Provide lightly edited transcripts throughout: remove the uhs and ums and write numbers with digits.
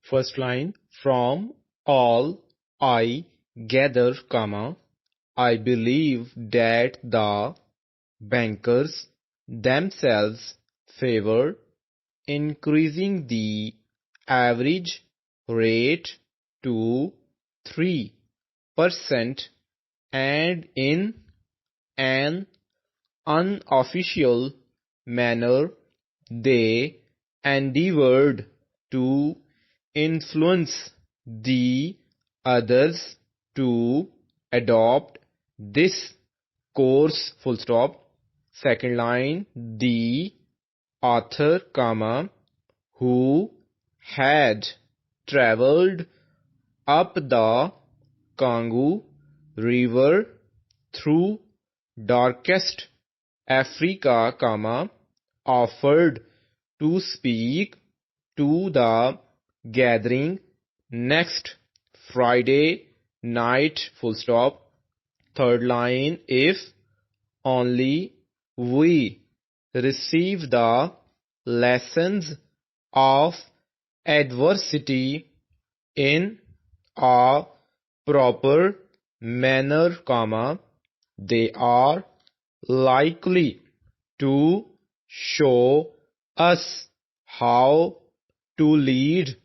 First line, from all I gather, comma, I believe that the bankers themselves favor increasing the average rate to 3% and in an unofficial manner they endeavored to influence the others to adopt this course, full stop. Second line, the author, comma, who had travelled up the Congo river through darkest Africa, comma, offered to speak to the gathering next Friday night, full stop. Third line, if only we receive the lessons of adversity in a proper manner, comma, they are likely to show us how to lead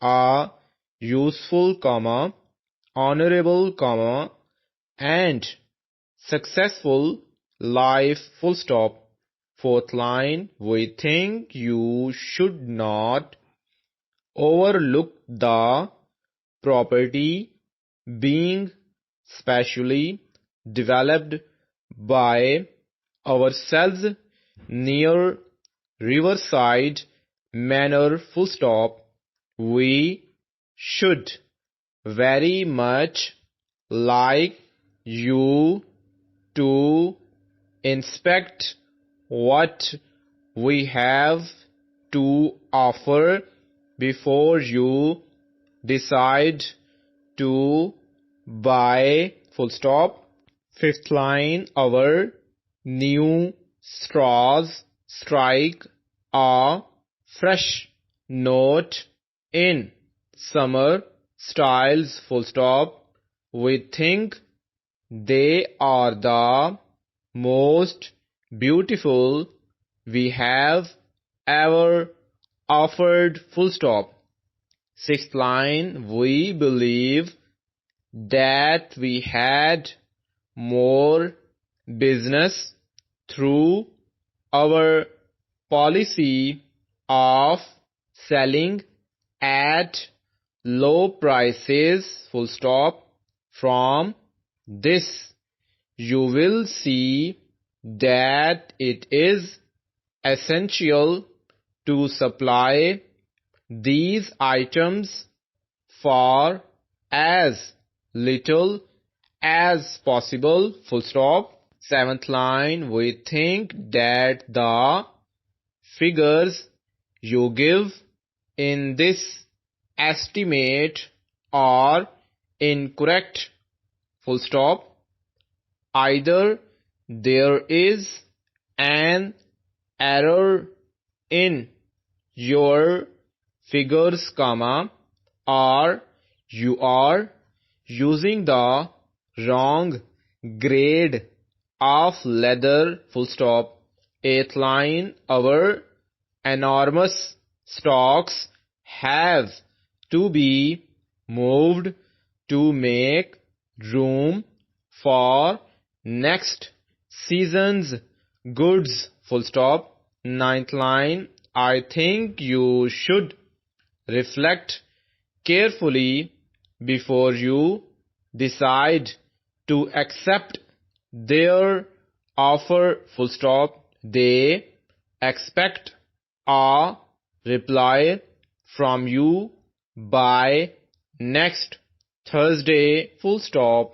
a useful, comma, honorable, comma, and successful life, full stop. Fourth line, we think you should not overlook the property being specially developed by ourselves near riverside manor, full stop. We should very much like you to inspect what we have to offer before you decide to buy, full stop. Fifth line, our new straws strike a fresh note in summer styles, full stop. We think they are the most beautiful we have ever offered, full stop. Sixth line, we believe that we had more business through our policy of selling at low prices, full stop. From this you will see that it is essential to supply these items for as little as possible, full stop. Seventh line, we think that the figures you give in this estimate are incorrect, full stop. Either there is an error in your figures, comma, or you are using the wrong grade of leather, full stop. Eighth line, our enormous stocks have to be moved to make room for next season's goods, full stop. Ninth line, I think you should reflect carefully before you decide to accept their offer, full stop. They expect a reply from you by next Thursday, full stop.